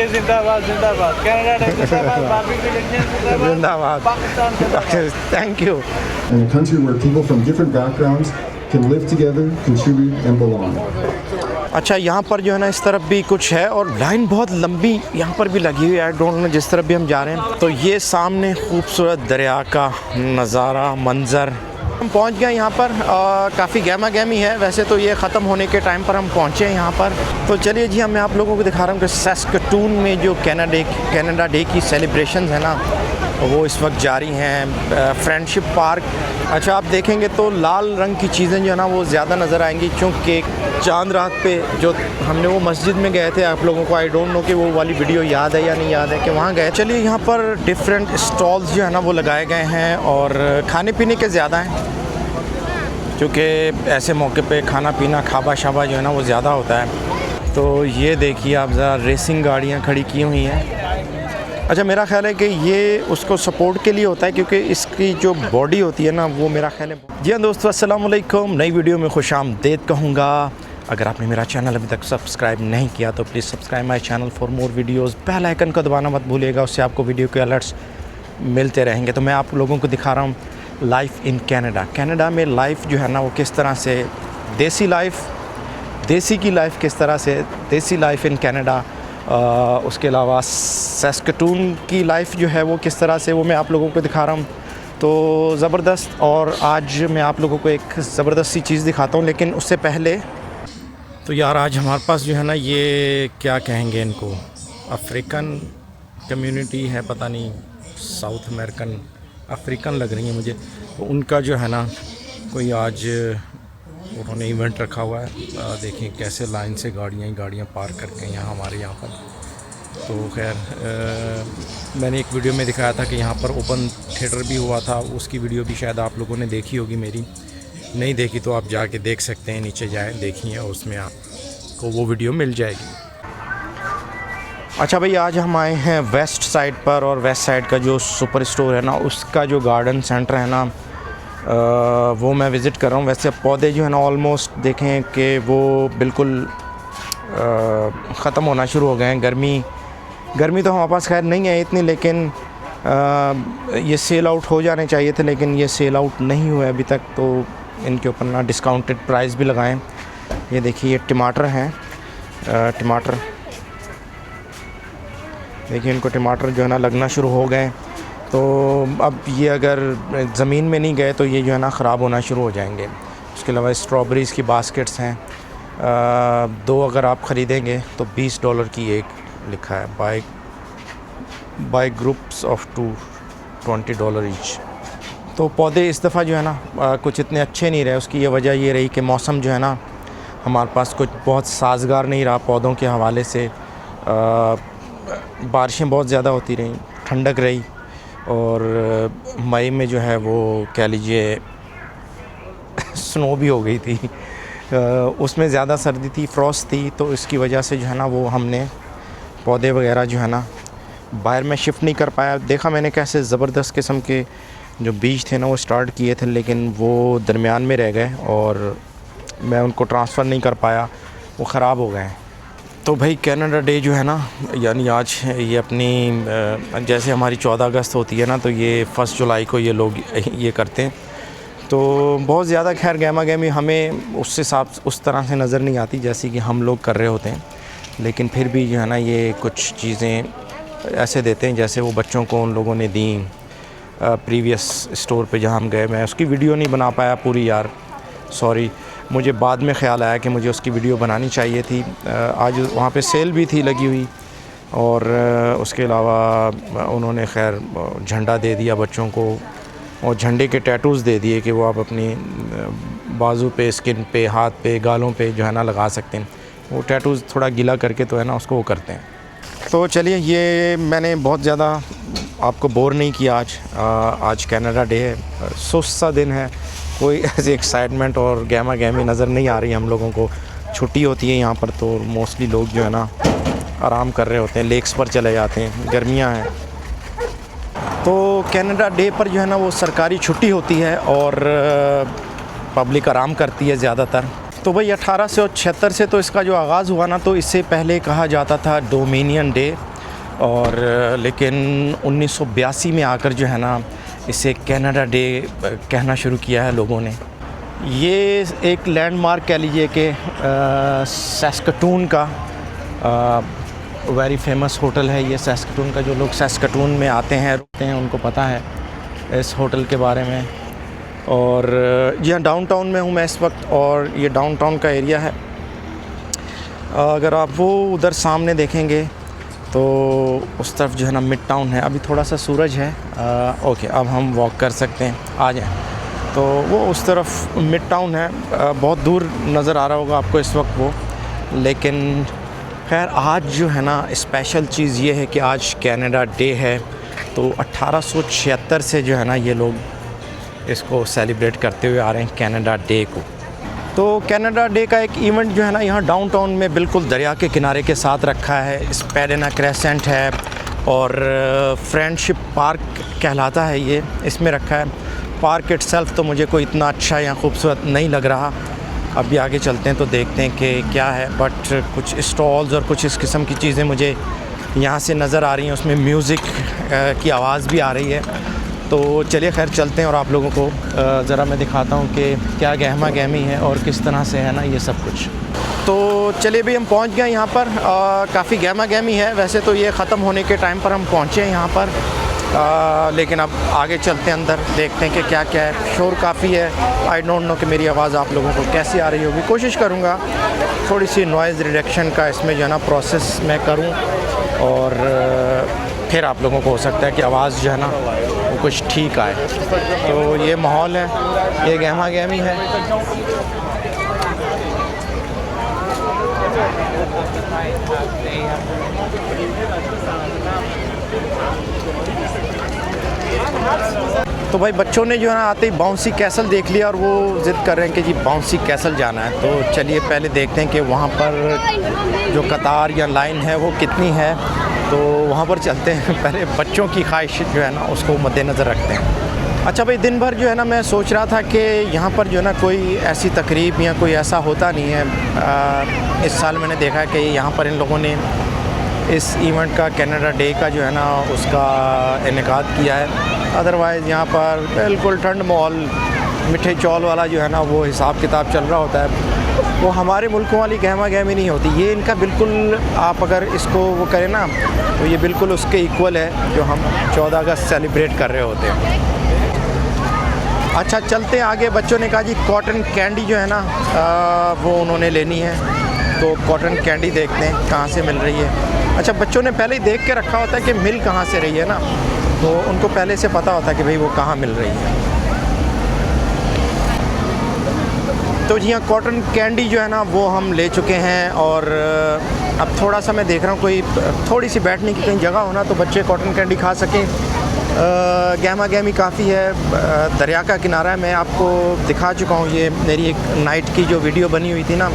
जिंदाबाद जिंदाबाद Canada day जिंदाबाद बारबेक्यू नेशन जिंदाबाद पाकिस्तान जिंदाबाद thank you. and a country where people from different backgrounds can live together, contribute and belong. अच्छा, यहाँ पर जो है ना इस तरफ भी कुछ है और लाइन बहुत लंबी यहाँ पर भी लगी हुई है। आई डोंट नो जिस तरफ भी हम जा रहे हैं। तो ये सामने खूबसूरत दरिया का नज़ारा मंज़र। हम पहुँच गए यहाँ पर। काफ़ी गहमा गहमी है, वैसे तो ये ख़त्म होने के टाइम पर हम पहुँचे हैं यहाँ पर। तो चलिए जी, मैं आप लोगों को दिखा रहा हूँ कि सैस्कटून में जो कनाडा डे की सेलिब्रेशन है ना, वो इस वक्त जारी हैं। फ्रेंडशिप पार्क, अच्छा आप देखेंगे तो लाल रंग की चीज़ें जो है ना वो ज़्यादा नज़र आएंगी, क्योंकि चांद रात पे जो हमने वो मस्जिद में गए थे, आप लोगों को आई डोंट नो कि वो वाली वीडियो याद है या नहीं याद है कि वहाँ गए। चलिए, यहाँ पर डिफरेंट स्टॉल्स जो है ना वो लगाए गए हैं और खाने पीने के ज़्यादा हैं, क्योंकि ऐसे मौके पे खाना पीना खाबा शाबा जो है ना वो ज़्यादा होता है। तो ये देखिए आप ज़रा, रेसिंग गाड़ियाँ खड़ी की हुई हैं। अच्छा, मेरा ख़्याल है कि ये उसको सपोर्ट के लिए होता है, क्योंकि इसकी जो बॉडी होती है ना वो मेरा ख़्याल है। जी हाँ दोस्तों, अस्सलाम वालेकुम। नई वीडियो में खुशामदीद कहूँगा। अगर आपने मेरा चैनल अभी तक सब्सक्राइब नहीं किया तो please subscribe my channel for more videos. Bell icon को दबाना मत भूलिएगा, उससे आपको वीडियो के अलर्ट्स मिलते रहेंगे। तो मैं आप लोगों को दिखा रहा हूँ लाइफ इन कनाडा। कनाडा में लाइफ जो है ना वो किस तरह से, देसी लाइफ, देसी की लाइफ किस तरह से, देसी लाइफ इन कनाडा। उसके अलावा सैस्कटून की लाइफ जो है वो किस तरह से, वो मैं आप लोगों को दिखा रहा हूँ। तो ज़बरदस्त। और आज मैं आप लोगों को एक ज़बरदस्त सी चीज़ दिखाता हूँ, लेकिन उससे पहले तो यार आज हमारे पास जो है ना ये क्या कहेंगे इनको, अफ्रीकन कम्युनिटी है, पता नहीं साउथ अमेरिकन, अफ्रीकन लग रही है मुझे। तो उनका जो है ना कोई आज उन्होंने इवेंट रखा हुआ है। देखें कैसे लाइन से गाड़ियाँ पार्क करके यहाँ हमारे यहाँ पर। तो खैर मैंने एक वीडियो में दिखाया था कि यहाँ पर ओपन थिएटर भी हुआ था, उसकी वीडियो भी शायद आप लोगों ने देखी होगी। मेरी नहीं देखी तो आप जाके देख सकते हैं, नीचे जाएँ देखिए, उसमें आपको वो वीडियो मिल जाएगी। अच्छा भाई, आज हम आए हैं वेस्ट साइड पर, और वेस्ट साइड का जो सुपर स्टोर है ना उसका जो गार्डन सेंटर है ना वो मैं विज़िट कर रहा हूँ। वैसे पौधे जो है ना ऑलमोस्ट देखें कि वो बिल्कुल ख़त्म होना शुरू हो गए हैं। गर्मी तो हमारे पास खैर नहीं है इतनी, लेकिन ये सेल आउट हो जाने चाहिए थे, लेकिन ये सेल आउट नहीं हुआ अभी तक। तो इनके ऊपर ना डिस्काउंटेड प्राइस भी लगाएं। ये देखिए, ये टमाटर हैं, टमाटर देखिए, इनको टमाटर जो है ना लगना शुरू हो गए। तो अब ये अगर ज़मीन में नहीं गए तो ये जो है ना ख़राब होना शुरू हो जाएंगे। उसके अलावा स्ट्रॉबेरीज़ की बास्केट्स हैं, 2 अगर आप ख़रीदेंगे तो $20 की एक लिखा है, बाय ग्रुप्स ऑफ 2 $20 ईच। तो पौधे इस दफ़ा जो है ना कुछ इतने अच्छे नहीं रहे। उसकी ये वजह ये रही कि मौसम जो है ना हमारे पास कुछ बहुत साजगार नहीं रहा पौधों के हवाले से। बारिशें बहुत ज़्यादा होती रहीं, ठंडक रही, और मई में जो है वो कह लीजिए स्नो भी हो गई थी। उसमें ज़्यादा सर्दी थी, फ्रॉस्ट थी। तो इसकी वजह से जो है ना वो हमने पौधे वगैरह जो है ना बाहर में शिफ्ट नहीं कर पाया। देखा मैंने कैसे ज़बरदस्त किस्म के जो बीज थे ना वो स्टार्ट किए थे, लेकिन वो दरमियान में रह गए और मैं उनको ट्रांसफ़र नहीं कर पाया, वो ख़राब हो गए। तो भाई कनाडा डे जो है ना, यानी आज ये अपनी जैसे हमारी 14 अगस्त होती है ना, तो ये 1 जुलाई को ये लोग ये करते हैं। तो बहुत ज़्यादा खैर गहमा गहमी हमें उससे साफ उस तरह से नज़र नहीं आती जैसे कि हम लोग कर रहे होते हैं, लेकिन फिर भी जो है ना ये कुछ चीज़ें ऐसे देते हैं जैसे वो बच्चों को उन लोगों ने दी। प्रीवियस स्टोर पे जहाँ हम गए, मैं उसकी वीडियो नहीं बना पाया पूरी यार, सॉरी। मुझे बाद में ख़्याल आया कि मुझे उसकी वीडियो बनानी चाहिए थी। आज वहाँ पे सेल भी थी लगी हुई, और उसके अलावा उन्होंने खैर झंडा दे दिया बच्चों को, और झंडे के टैटूज़ दे दिए कि वो आप अपनी बाजू पे, स्किन पे, हाथ पे, गालों पे जो है ना लगा सकते हैं। वो टैटूज़ थोड़ा गीला करके तो है ना उसको वो करते हैं। तो चलिए, ये मैंने बहुत ज़्यादा आपको बोर नहीं किया। आज कनाडा डे है, सुस्त सा दिन है, कोई ऐसी एक्साइटमेंट और गहमा गहमी नज़र नहीं आ रही हम लोगों को। छुट्टी होती है यहाँ पर तो मोस्टली लोग जो है ना आराम कर रहे होते हैं, लेक्स पर चले जाते हैं, गर्मियाँ हैं। तो कनाडा डे पर जो है ना वो सरकारी छुट्टी होती है और पब्लिक आराम करती है ज़्यादातर। तो भाई 1876 से तो इसका जो आगाज़ हुआ ना, तो इससे पहले कहा जाता था डोमिनियन डे, और लेकिन 1982 में आकर जो है ना इसे कनाडा डे कहना शुरू किया है लोगों ने। ये एक लैंडमार्क कह लीजिए कि सैस्कटून का वेरी फेमस होटल है ये। सैस्कटून का जो लोग सैस्कटून में आते हैं रुकते हैं उनको पता है इस होटल के बारे में। और यहाँ डाउनटाउन में हूँ मैं इस वक्त, और ये डाउनटाउन का एरिया है। अगर आप वो उधर सामने देखेंगे तो उस तरफ जो है ना मिड टाउन है। अभी थोड़ा सा सूरज है। ओके, अब हम वॉक कर सकते हैं, आ जाएं। तो वो उस तरफ मिड टाउन है, बहुत दूर नज़र आ रहा होगा आपको इस वक्त वो। लेकिन खैर आज जो है ना स्पेशल चीज़ ये है कि आज कनाडा डे है। तो 1876 से जो है ना ये लोग इसको सेलिब्रेट करते हुए आ रहे हैं कनाडा डे को। तो कनाडा डे का एक इवेंट जो है ना यहाँ डाउनटाउन में बिल्कुल दरिया के किनारे के साथ रखा है। स्पेडेना क्रेसेंट है और फ्रेंडशिप पार्क कहलाता है ये, इसमें रखा है। पार्क इटसेल्फ तो मुझे कोई इतना अच्छा या खूबसूरत नहीं लग रहा। अभी आगे चलते हैं तो देखते हैं कि क्या है। बट कुछ स्टॉल्स और कुछ इस किस्म की चीज़ें मुझे यहाँ से नज़र आ रही हैं। उसमें म्यूज़िक की आवाज़ भी आ रही है। तो चलिए खैर चलते हैं और आप लोगों को ज़रा मैं दिखाता हूँ कि क्या गहमा गहमी है और किस तरह से है ना ये सब कुछ। तो चलिए भी हम पहुँच गए यहाँ पर। काफ़ी गहमा गहमी है। वैसे तो ये ख़त्म होने के टाइम पर हम पहुँचे हैं यहाँ पर, लेकिन अब आगे चलते हैं अंदर, देखते हैं कि क्या क्या है। शोर काफ़ी है। आई डोंट नो कि मेरी आवाज़ आप लोगों को कैसी आ रही होगी। कोशिश करूँगा थोड़ी सी नॉइज़ रिडक्शन का इसमें जो है ना प्रोसेस मैं करूँ, और फिर आप लोगों को हो सकता है कि आवाज़ जो है ना वो कुछ ठीक आए। तो ये माहौल है, ये गहमा गहमी है। तो भाई बच्चों ने जो है ना आते ही बाउंसी कैसल देख लिया और वो ज़िद कर रहे हैं कि जी बाउंसी कैसल जाना है। तो चलिए पहले देखते हैं कि वहाँ पर जो कतार या लाइन है वो कितनी है। तो वहाँ पर चलते हैं। पहले बच्चों की ख्वाहिश जो है ना उसको मद्देनज़र रखते हैं। अच्छा भाई, दिन भर जो है ना मैं सोच रहा था कि यहाँ पर जो है ना कोई ऐसी तकरीब या कोई ऐसा होता नहीं है। इस साल मैंने देखा कि यहाँ पर इन लोगों ने इस इवेंट का कनाडा डे का जो है ना उसका इनेकाद किया है। अदरवाइज़ यहाँ पर बिल्कुल ठंड माहौल, मिठे चौल वाला जो है ना वो हिसाब किताब चल रहा होता है। वो हमारे मुल्कों वाली गहमा गहमी नहीं होती। ये इनका बिल्कुल, आप अगर इसको वो करें ना तो ये बिल्कुल उसके इक्वल है जो हम 14 अगस्त सेलिब्रेट कर रहे होते हैं। अच्छा चलते हैं आगे। बच्चों ने कहा जी कॉटन कैंडी जो है ना वो उन्होंने लेनी है। तो कॉटन कैंडी देखते हैं कहाँ से मिल रही है। अच्छा, बच्चों ने पहले ही देख के रखा होता है कि मिल कहाँ से रही है ना, तो उनको पहले से पता होता है कि भाई वो कहाँ मिल रही है। तो जी हाँ, कॉटन कैंडी जो है ना वो हम ले चुके हैं। और अब थोड़ा सा मैं देख रहा हूँ कोई थोड़ी सी बैठने की कहीं जगह हो ना तो बच्चे कॉटन कैंडी खा सकें। गहमा गहमी काफ़ी है। दरिया का किनारा है। मैं आपको दिखा चुका हूँ, ये मेरी एक नाइट की जो वीडियो बनी हुई थी ना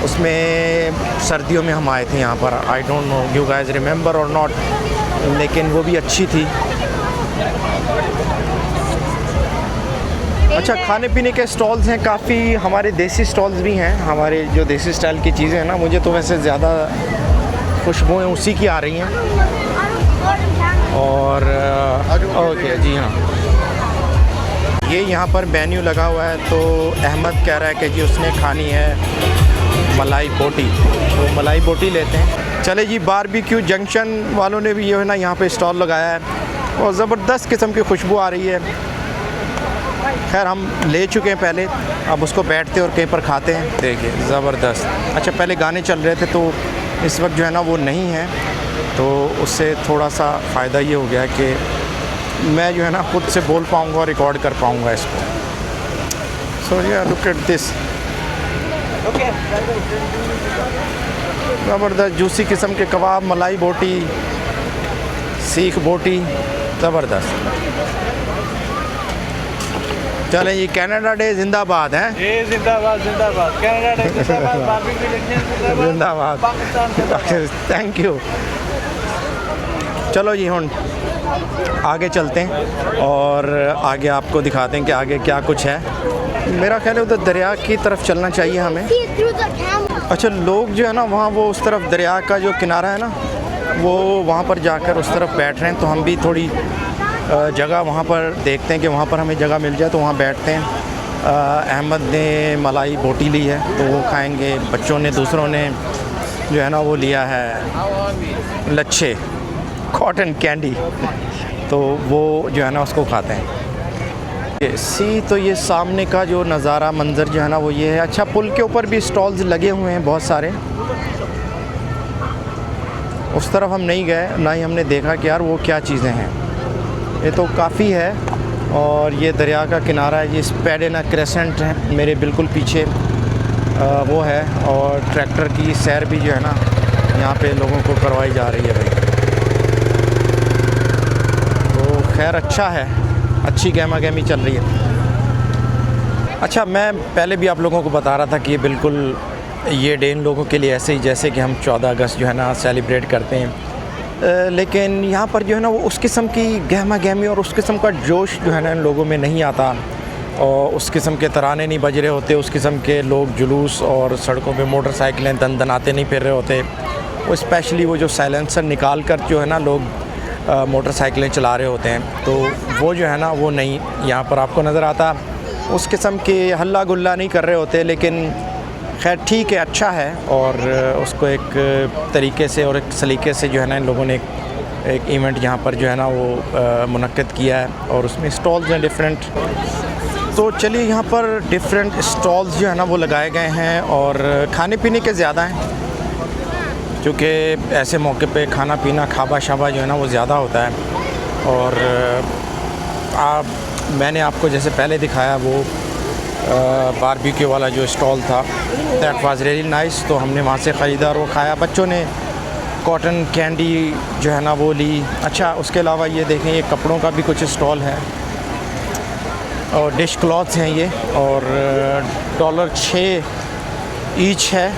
उसमें सर्दियों में हम आए थे यहाँ पर। I don't know you guys remember और नॉट, लेकिन वो भी अच्छी थी। अच्छा, खाने पीने के स्टॉल्स हैं काफ़ी। हमारे देसी स्टॉल्स भी हैं, हमारे जो देसी स्टाइल की चीज़ें हैं ना। मुझे तो वैसे ज़्यादा खुशबुएँ उसी की आ रही हैं। और ओके जी हाँ, ये यहाँ पर मेन्यू लगा हुआ है। तो अहमद कह रहा है कि जी उसने खानी है मलाई बोटी, तो मलाई बोटी लेते हैं। चले जी, बारबेक्यू जंक्शन वालों ने भी जो है ना यहाँ पे स्टॉल लगाया है और ज़बरदस्त किस्म की खुशबू आ रही है। खैर हम ले चुके हैं पहले, अब उसको बैठते और कहीं पर खाते हैं। देखिए ज़बरदस्त। अच्छा, पहले गाने चल रहे थे तो इस वक्त जो है ना वो नहीं है, तो उससे थोड़ा सा फ़ायदा ये हो गया कि मैं जो है ना खुद से बोल पाऊँगा और रिकॉर्ड कर पाऊँगा इसको। सो या लुक एट दिस, ज़बरदस्त जूसी किस्म के कबाब, मलाई बोटी, सीख बोटी, ज़बरदस्त। चलें जी, कनाडा डे जिंदाबाद है। ये जिंदाबाद जिंदाबाद, कनाडा डे जिंदाबाद, बारबेक्यू नेशन जिंदाबाद, पाकिस्तान जिंदाबाद। Thank you. चलो जी हम आगे चलते हैं और आगे आपको दिखाते हैं कि आगे क्या कुछ है। मेरा ख्याल है उधर दरिया की तरफ चलना चाहिए हमें। अच्छा, लोग जो है ना वहाँ वो उस तरफ दरिया का जो किनारा है ना वो वहाँ पर जाकर उस तरफ बैठ रहे हैं, तो हम भी थोड़ी जगह वहाँ पर देखते हैं कि वहाँ पर हमें जगह मिल जाए तो वहाँ बैठते हैं। अहमद ने मलाई बोटी ली है तो वो खाएंगे, बच्चों ने दूसरों ने जो है ना वो लिया है लच्छे, कॉटन कैंडी, तो वो जो है ना उसको खाते हैं। सी तो ये सामने का जो नज़ारा मंज़र जो है ना वो ये है। अच्छा, पुल के ऊपर भी स्टॉल्स लगे हुए हैं बहुत सारे। उस तरफ हम नहीं गए, ना ही हमने देखा कि यार वो क्या चीज़ें हैं। ये तो काफ़ी है। और ये दरिया का किनारा है, ये स्पेडेना क्रेसेंट है मेरे बिल्कुल पीछे वो है। और ट्रैक्टर की सैर भी जो है ना यहाँ पे लोगों को करवाई जा रही है भाई। तो खैर अच्छा है, अच्छी गहमा गहमी चल रही है। अच्छा, मैं पहले भी आप लोगों को बता रहा था कि ये बिल्कुल ये डे इन लोगों के लिए ऐसे ही जैसे कि हम 14 अगस्त जो है ना सेलिब्रेट करते हैं, लेकिन यहाँ पर जो है ना वो उस किस्म की गहमा गहमी और उस किस्म का जोश जो है ना इन लोगों में नहीं आता, और उस किस्म के तराने नहीं बज रहे होते, उस किस्म के लोग जुलूस और सड़कों पे मोटरसाइकिलें दनाते नहीं फिर रहे होते। वो स्पेशली वो जो साइलेंसर निकाल कर जो है ना लोग मोटरसाइकिलें चला रहे होते हैं, तो वो जो है ना वो नहीं यहाँ पर आपको नज़र आता। उस किस्म के हल्ला गुल्ला नहीं कर रहे होते, लेकिन खैर ठीक है, अच्छा है। और उसको एक तरीके से और एक सलीके से जो है ना इन लोगों ने एक इवेंट यहाँ पर जो है ना वो मुनक्किद किया है, और उसमें स्टॉल्स हैं डिफरेंट। तो चलिए, यहाँ पर डिफरेंट स्टॉल्स जो है ना वो लगाए गए हैं, और खाने पीने के ज़्यादा हैं, क्योंकि ऐसे मौके पे खाना पीना खाबा शाबा जो है ना वो ज़्यादा होता है। और मैंने आपको जैसे पहले दिखाया वो बारबेक्यू वाला जो स्टॉल था, दैट वाज रियली नाइस, तो हमने वहाँ से ख़रीदा और वो खाया। बच्चों ने कॉटन कैंडी जो है ना वो ली। अच्छा, उसके अलावा ये देखें, ये कपड़ों का भी कुछ स्टॉल है, और डिश क्लॉथ्स हैं ये, और $6 ईच है।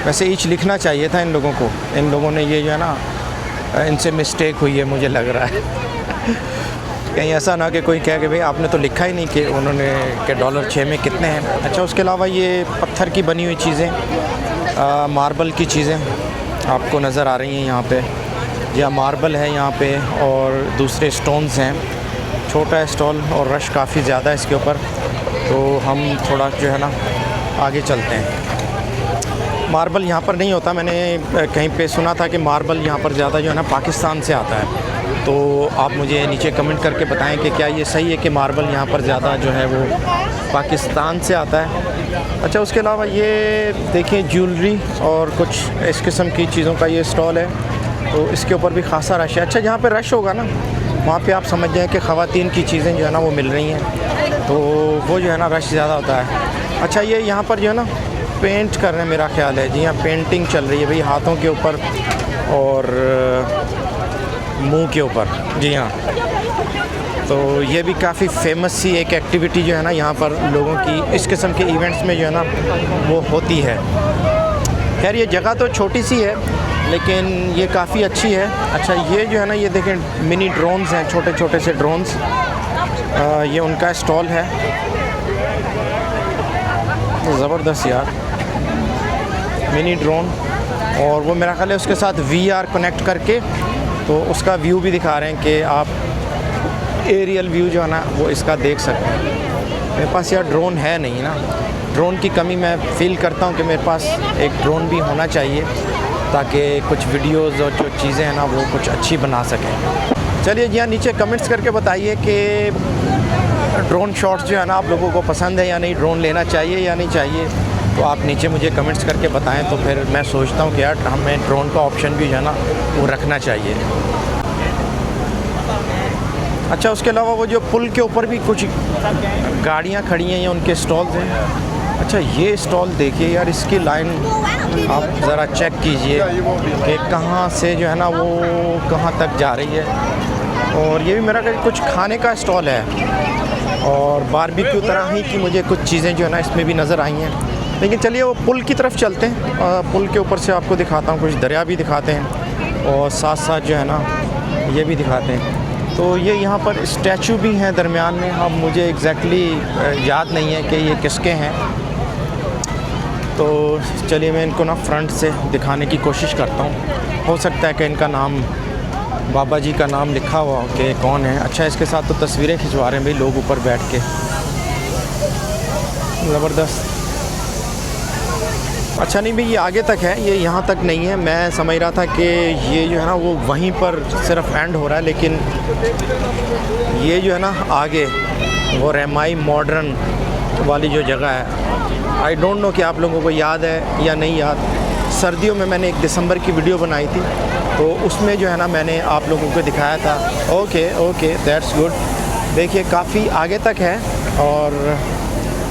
वैसे ईच लिखना चाहिए था इन लोगों को, इन लोगों ने ये जो है ना इनसे मिस्टेक हुई है मुझे लग रहा है। कहीं ऐसा ना कि कोई कहे कि भाई आपने तो लिखा ही नहीं कि उन्होंने कि $6 में कितने हैं। अच्छा, उसके अलावा ये पत्थर की बनी हुई चीज़ें, मार्बल की चीज़ें आपको नज़र आ रही हैं यहाँ पे। या मार्बल है यहाँ पे, और दूसरे स्टोन्स हैं। छोटा स्टॉल और रश काफ़ी ज़्यादा है इसके ऊपर, तो हम थोड़ा जो है ना आगे चलते हैं। मार्बल यहाँ पर नहीं होता, मैंने कहीं पे सुना था कि मार्बल यहाँ पर ज़्यादा जो है ना पाकिस्तान से आता है। तो आप मुझे नीचे कमेंट करके बताएं कि क्या ये सही है कि मार्बल यहाँ पर ज़्यादा जो है वो पाकिस्तान से आता है। अच्छा, उसके अलावा ये देखिए ज्वेलरी और कुछ इस किस्म की चीज़ों का ये स्टॉल है, तो इसके ऊपर भी खासा रश है। अच्छा, जहाँ पे रश होगा ना वहाँ पे आप समझ जाएँ कि ख़वातीन की चीज़ें जो है ना वो मिल रही हैं, तो वो जो है ना रश ज़्यादा होता है। अच्छा, ये यहाँ पर जो है ना पेंट कर रहे हैं, मेरा ख्याल है जी हाँ, पेंटिंग चल रही है भाई, हाथों के ऊपर और मुंह के ऊपर, जी हाँ। तो ये भी काफ़ी फेमस सी एक एक्टिविटी जो है ना यहाँ पर लोगों की इस किस्म के इवेंट्स में जो है ना वो होती है। खैर, ये जगह तो छोटी सी है, लेकिन ये काफ़ी अच्छी है। अच्छा, ये जो है ना ये देखें, मिनी ड्रोन्स हैं, छोटे छोटे से ड्रोन्स, ये उनका स्टॉल है। ज़बरदस्त यार, मिनी ड्रोन, और वो मेरा ख्याल है उसके साथ VR कनेक्ट करके तो उसका व्यू भी दिखा रहे हैं कि आप एरियल व्यू जो है ना वो इसका देख सकते हैं। मेरे पास यार ड्रोन है नहीं ना, ड्रोन की कमी मैं फ़ील करता हूँ कि मेरे पास एक ड्रोन भी होना चाहिए, ताकि कुछ वीडियोज़ और जो चीज़ें हैं ना वो कुछ अच्छी बना सकें। चलिए जी हाँ, नीचे कमेंट्स करके बताइए कि ड्रोन शॉट्स जो है ना आप लोगों को पसंद है या नहीं, ड्रोन लेना चाहिए या नहीं चाहिए, तो आप नीचे मुझे कमेंट्स करके बताएं, तो फिर मैं सोचता हूँ कि यार हमें ड्रोन का ऑप्शन भी जो है ना वो रखना चाहिए। अच्छा, उसके अलावा वो जो पुल के ऊपर भी कुछ गाड़ियाँ खड़ी हैं या उनके स्टॉल्स हैं। अच्छा, ये स्टॉल देखिए यार, इसकी लाइन आप ज़रा चेक कीजिए कि कहाँ से जो है ना वो कहाँ तक जा रही है। और ये भी मेरा कुछ खाने का स्टॉल है, और बारबेक्यू तरह ही की मुझे कुछ चीज़ें जो है ना इसमें भी नज़र आई हैं। लेकिन चलिए वो पुल की तरफ चलते हैं, पुल के ऊपर से आपको दिखाता हूँ, कुछ दरिया भी दिखाते हैं और साथ साथ जो है ना ये भी दिखाते हैं। तो ये यहाँ पर स्टैचू भी हैं दरमियान में, अब मुझे एग्जैक्टली याद नहीं है कि ये किसके हैं। तो चलिए मैं इनको ना फ्रंट से दिखाने की कोशिश करता हूँ। हो सकता है कि इनका नाम बाबा जी का नाम लिखा हुआ हो कि कौन है। अच्छा, इसके साथ तो तस्वीरें खिंचवा रहे हैं भाई लोग ऊपर बैठ के, ज़बरदस्त। अच्छा नहीं भाई, ये आगे तक है, ये यहाँ तक नहीं है। मैं समझ रहा था कि ये जो है ना वो वहीं पर सिर्फ एंड हो रहा है, लेकिन ये जो है ना आगे वो रहमाई मॉडर्न वाली जो जगह है, आई डोंट नो कि आप लोगों को याद है या नहीं याद। सर्दियों में मैंने 1 दिसंबर की वीडियो बनाई थी, तो उसमें जो है ना मैंने आप लोगों को दिखाया था। Okay that's good. देखिए काफ़ी आगे तक है और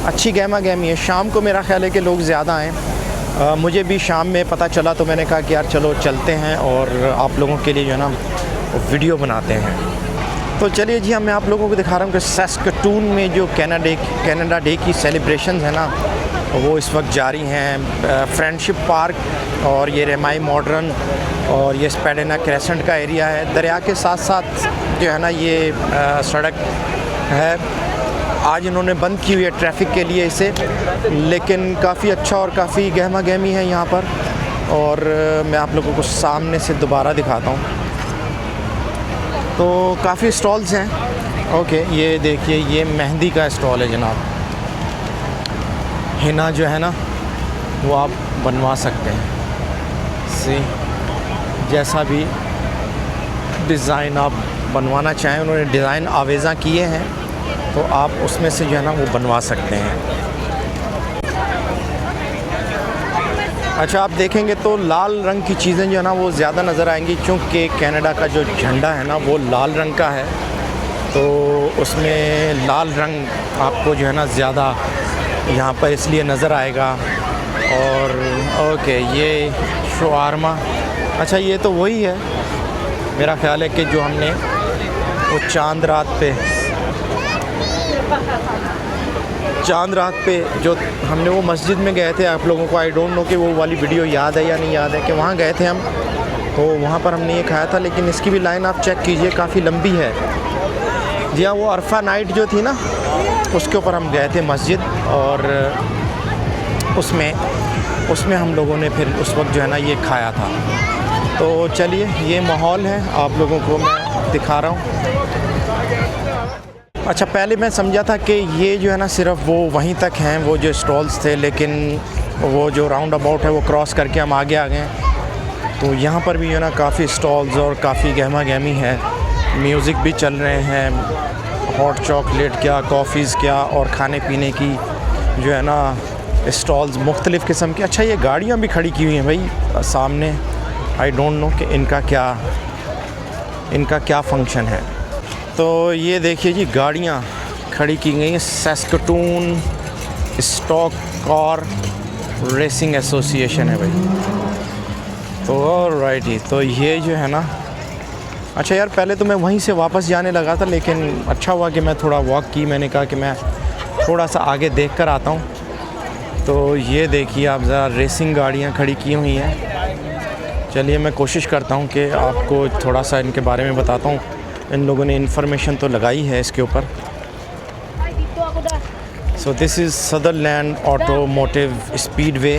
अच्छी गहमा गहमी है। शाम को मेरा ख्याल है कि लोग ज़्यादा आएँ। मुझे भी शाम में पता चला तो मैंने कहा कि यार चलो चलते हैं और आप लोगों के लिए जो है ना वीडियो बनाते हैं। तो चलिए जी, मैं आप लोगों को दिखा रहा हूँ कि सैस्कटून में जो कनाडा डे की सेलिब्रेशंस है ना वो इस वक्त जारी हैं। फ्रेंडशिप पार्क और ये रहमाई मॉडर्न और ये स्पेडेना क्रेसेंट का एरिया है। दरिया के साथ साथ जो है ना ये सड़क है। आज इन्होंने बंद की हुई है ट्रैफिक के लिए इसे, लेकिन काफ़ी अच्छा और काफ़ी गहमा गहमी है यहाँ पर। और मैं आप लोगों को सामने से दोबारा दिखाता हूँ। तो काफ़ी स्टॉल्स हैं। ओके, ये देखिए ये मेहंदी का स्टॉल है जनाब। हिना जो है ना वो आप बनवा सकते हैं से जैसा भी डिज़ाइन आप बनवाना चाहें। उन्होंने डिज़ाइन आवेज़ा किए हैं, तो आप उसमें से जो है ना वो बनवा सकते हैं। अच्छा, आप देखेंगे तो लाल रंग की चीज़ें जो है ना वो ज़्यादा नज़र आएंगी, क्योंकि कनाडा का जो झंडा है ना वो लाल रंग का है, तो उसमें लाल रंग आपको जो है ना ज़्यादा यहाँ पर इसलिए नज़र आएगा। और ओके, ये शवारमा, अच्छा ये तो वही है मेरा ख्याल है कि जो हमने वो चांद रात पे जो हमने वो मस्जिद में गए थे, आप लोगों को आई डोंट नो कि वो वाली वीडियो याद है या नहीं याद है कि वहाँ गए थे हम, तो वहाँ पर हमने ये खाया था। लेकिन इसकी भी लाइन आप चेक कीजिए, काफ़ी लंबी है। जी हाँ, वो अरफा नाइट जो थी ना उसके ऊपर हम गए थे मस्जिद, और उसमें हम लोगों ने फिर उस वक्त जो है ना ये खाया था। तो चलिए, ये माहौल है आप लोगों को मैं दिखा रहा हूँ। अच्छा, पहले मैं समझा था कि ये जो है ना सिर्फ वो वहीं तक हैं वो जो स्टॉल्स थे, लेकिन वो जो राउंड अबाउट है वो क्रॉस करके हम आगे आ गए। तो यहाँ पर भी जो है ना काफ़ी स्टॉल्स और काफ़ी गहमा गहमी है। म्यूज़िक भी चल रहे हैं, हॉट चॉकलेट क्या, कॉफ़ीज़ क्या, और खाने पीने की जो है ना स्टॉल्स मुख्तलिफ़ किस्म की। अच्छा, ये गाड़ियाँ भी खड़ी की हुई हैं भाई सामने। आई डोंट नो कि इनका क्या फ़ंक्शन है। तो ये देखिए जी, गाड़ियाँ खड़ी की गई हैं। सैस्कटून स्टॉक कार रेसिंग एसोसिएशन है भाई। तो ऑलराइट ही, तो ये जो है ना, अच्छा यार पहले तो मैं वहीं से वापस जाने लगा था, लेकिन अच्छा हुआ कि मैं थोड़ा वॉक की। मैंने कहा कि मैं थोड़ा सा आगे देख कर आता हूँ। तो ये देखिए आप ज़रा रेसिंग गाड़ियाँ खड़ी की हुई हैं। चलिए, मैं कोशिश करता हूँ कि आपको थोड़ा सा इनके बारे में बताता हूँ। इन लोगों ने इन्फॉर्मेशन तो लगाई है इसके ऊपर। So this is Sutherland automotive speedway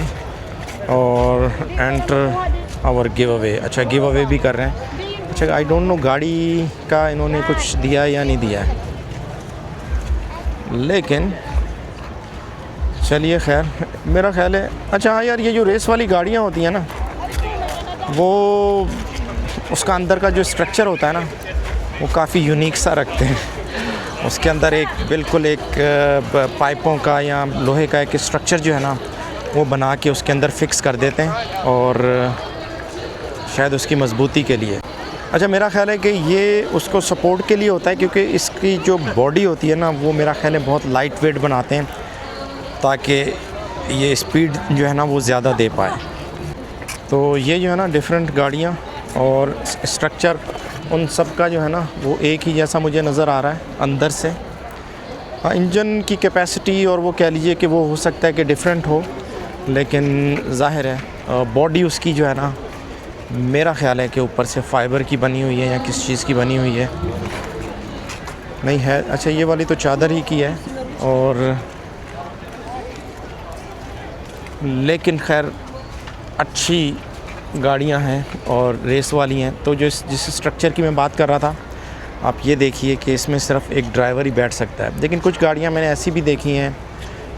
और एंटर आवर गिव अवे। अच्छा, गिव अवे भी कर रहे हैं। अच्छा, आई डोंट नो गाड़ी का इन्होंने कुछ दिया या नहीं दिया है, लेकिन चलिए खैर, मेरा ख्याल है। अच्छा हाँ यार, ये जो रेस वाली गाड़ियाँ होती हैं ना, वो उसका अंदर का जो स्ट्रक्चर होता है ना वो काफ़ी यूनिक सा रखते हैं। उसके अंदर बिल्कुल एक पाइपों का या लोहे का एक स्ट्रक्चर जो है ना वो बना के उसके अंदर फिक्स कर देते हैं, और शायद उसकी मजबूती के लिए। अच्छा, मेरा ख्याल है कि ये उसको सपोर्ट के लिए होता है, क्योंकि इसकी जो बॉडी होती है ना वो मेरा ख्याल है बहुत लाइट वेट बनाते हैं, ताकि ये स्पीड जो है ना वो ज़्यादा दे पाए। तो ये जो है ना डिफरेंट गाड़ियाँ और स्ट्रक्चर उन सब का जो है ना वो एक ही जैसा मुझे नज़र आ रहा है अंदर से। हाँ, इंजन की कैपेसिटी और वो कह लीजिए कि वो हो सकता है कि डिफरेंट हो, लेकिन ज़ाहिर है बॉडी उसकी जो है ना मेरा ख्याल है कि ऊपर से फाइबर की बनी हुई है या किस चीज़ की बनी हुई है, नहीं है। अच्छा, ये वाली तो चादर ही की है, और लेकिन खैर अच्छी गाड़ियां हैं और रेस वाली हैं। तो जिस स्ट्रक्चर की मैं बात कर रहा था, आप ये देखिए कि इसमें सिर्फ एक ड्राइवर ही बैठ सकता है। लेकिन कुछ गाड़ियां मैंने ऐसी भी देखी हैं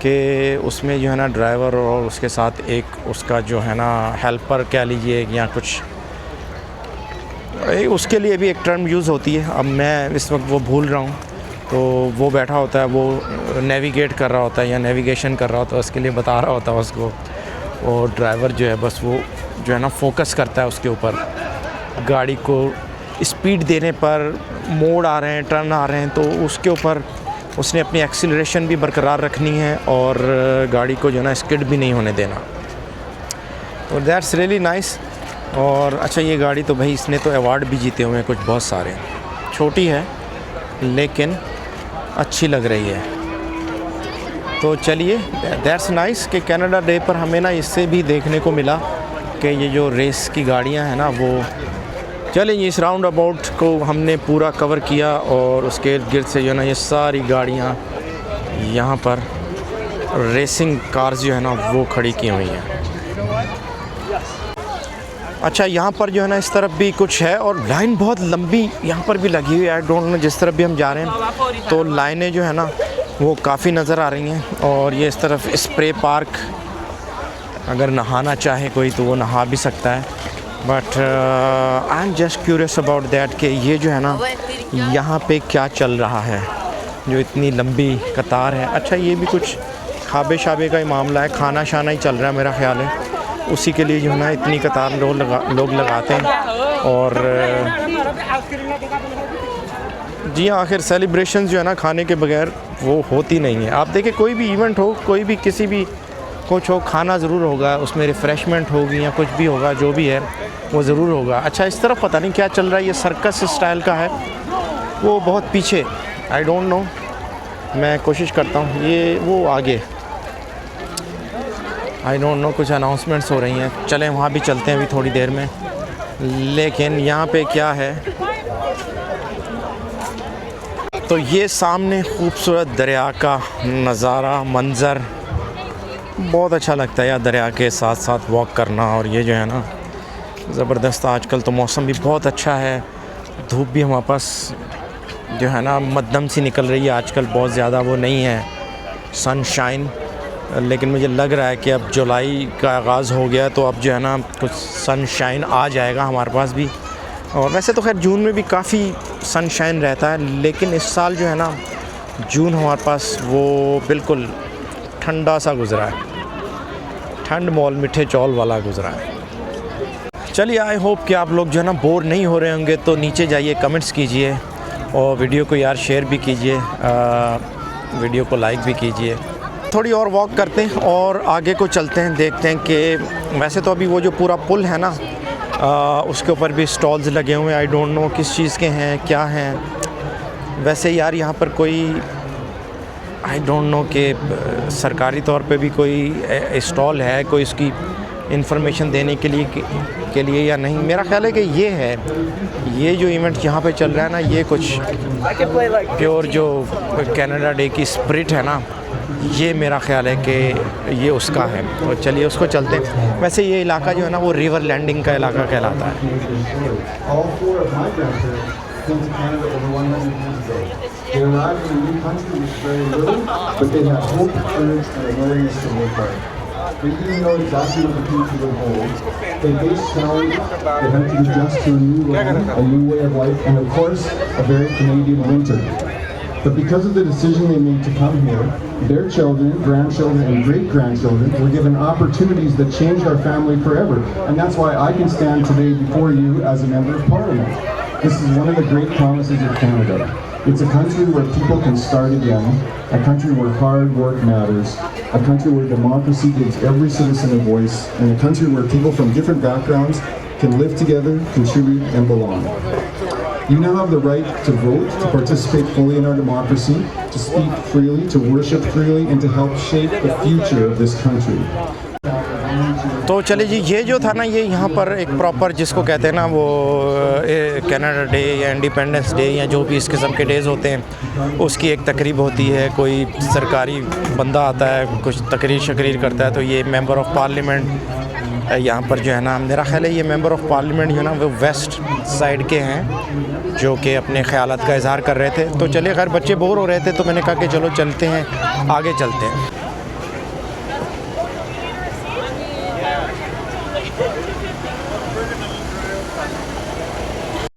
कि उसमें जो है ना ड्राइवर और उसके साथ एक उसका जो है ना हेल्पर कह लीजिए या कुछ, उसके लिए भी एक टर्म यूज़ होती है। अब मैं इस वक्त वो भूल रहा हूँ। तो वो बैठा होता है, वो नेविगेट कर रहा होता है या नेविगेशन कर रहा होता है, उसके लिए बता रहा होता है उसको। और ड्राइवर जो है बस वो जो है ना फोकस करता है उसके ऊपर। गाड़ी को स्पीड देने पर मोड़ आ रहे हैं, टर्न आ रहे हैं, तो उसके ऊपर उसने अपनी एक्सीलरेशन भी बरकरार रखनी है और गाड़ी को जो है ना स्किड भी नहीं होने देना। तो दैट्स रियली नाइस। और अच्छा, ये गाड़ी तो भाई इसने तो अवार्ड भी जीते हुए हैं कुछ बहुत सारे। छोटी है लेकिन अच्छी लग रही है। तो चलिए, दैट्स नाइस कि कनाडा डे पर हमें ना इससे भी देखने को मिला कि ये जो रेस की गाड़ियां हैं ना, वो चलें, इस राउंड अबाउट को हमने पूरा कवर किया और उसके इर्द गिर्द से जो है ना ये सारी गाड़ियां यहाँ पर रेसिंग कार्स जो है ना वो खड़ी की हुई हैं। अच्छा, यहाँ पर जो है ना इस तरफ भी कुछ है और लाइन बहुत लंबी यहाँ पर भी लगी हुई है। आई डोंट नो, जिस तरफ भी हम जा रहे हैं तो लाइनें जो है ना वो काफ़ी नज़र आ रही हैं। और ये इस तरफ स्प्रे पार्क, अगर नहाना चाहे कोई तो वो नहा भी सकता है। But I am just curious about that कि ये जो है ना यहाँ पे क्या चल रहा है, जो इतनी लंबी कतार है। अच्छा, ये भी कुछ खाबे शाबे का ही मामला है, खाना शाना ही चल रहा है मेरा ख्याल है। उसी के लिए जो है ना इतनी कतार लोग लगाते हैं। और जी हाँ, आखिर सेलिब्रेशन जो है ना खाने के बगैर वो होती नहीं है। आप देखिए, कोई भी इवेंट हो, कोई भी किसी भी कुछ हो, खाना ज़रूर होगा, उसमें रिफ़्रेशमेंट होगी या कुछ भी होगा, जो भी है वो ज़रूर होगा। अच्छा, इस तरफ पता नहीं क्या चल रहा है, ये सर्कस स्टाइल का है, वो बहुत पीछे, आई डोंट नो, मैं कोशिश करता हूँ। ये वो आगे, आई डोंट नो, कुछ अनाउंसमेंट्स हो रही हैं। चलें, वहाँ भी चलते हैं अभी थोड़ी देर में। लेकिन यहाँ पे क्या है, तो ये सामने खूबसूरत दरिया का नज़ारा, मंज़र बहुत अच्छा लगता है यार, दरिया के साथ साथ वॉक करना। और ये जो है ना ज़बरदस्त, आजकल तो मौसम भी बहुत अच्छा है, धूप भी हमारे पास जो है ना मध्यम सी निकल रही है आजकल, बहुत ज़्यादा वो नहीं है सनशाइन। लेकिन मुझे लग रहा है कि अब जुलाई का आगाज़ हो गया तो अब जो है ना कुछ सनशाइन आ जाएगा हमारे पास भी। और वैसे तो खैर जून में भी काफ़ी सनशाइन रहता है, लेकिन इस साल जो है ना जून हमारे पास वो बिल्कुल ठंडा सा गुज़रा है, ठंड मॉल मिठे चौल वाला गुज़रा है। चलिए, आई होप कि आप लोग जो है ना बोर नहीं हो रहे होंगे। तो नीचे जाइए, कमेंट्स कीजिए और वीडियो को यार शेयर भी कीजिए, वीडियो को लाइक भी कीजिए। थोड़ी और वॉक करते हैं और आगे को चलते हैं, देखते हैं कि वैसे तो अभी वो जो पूरा पुल है ना उसके ऊपर भी स्टॉल्स लगे हुए हैं। आई डोंट नो किस चीज़ के हैं, क्या हैं। वैसे यार यहाँ पर कोई आई डोंट नो कि सरकारी तौर पे भी कोई स्टॉल है, कोई इसकी इंफॉर्मेशन देने के लिए या नहीं। मेरा ख्याल है कि ये जो इवेंट यहाँ पे चल रहा है ना, ये कुछ प्योर जो कनाडा डे की स्पिरिट है ना, ये मेरा ख्याल है कि ये उसका है। तो चलिए उसको चलते हैं। वैसे ये इलाका जो है ना वो रिवर लैंडिंग का इलाका कहलाता है। They arrived in a new country with very little, but they had hope, courage, and a willingness to work hard. They didn't know exactly what the future would hold. They faced challenges, they had to adjust to a new land, a new way of life, and of course, a very Canadian winter. But because of the decision they made to come here, their children, grandchildren, and great-grandchildren were given opportunities that changed our family forever. And that's why I can stand today before you as a member of Parliament. This is one of the great promises of Canada. It's a country where people can start again, a country where hard work matters, a country where democracy gives every citizen a voice, and a country where people from different backgrounds can live together, contribute, and belong. You now have the right to vote, to participate fully in our democracy, to speak freely, to worship freely, and to help shape the future of this country. तो चलिए जी, ये जो था ना ये यहाँ पर एक प्रॉपर जिसको कहते हैं ना वो कनाडा डे या इंडिपेंडेंस डे या जो भी इस किस्म के डेज़ होते हैं उसकी एक तकरीब होती है। कोई सरकारी बंदा आता है, कुछ तकरीर शकरीर करता है, तो ये मेंबर ऑफ पार्लियामेंट यहाँ पर जो है ना, मेरा ख्याल है ये मेंबर ऑफ पार्लियामेंट जो है ना वो वेस्ट साइड के हैं, जो कि अपने ख्यालात का इजहार कर रहे थे। तो चलिए, खैर बच्चे बोर हो रहे थे तो मैंने कहा कि चलो चलते हैं, आगे चलते हैं।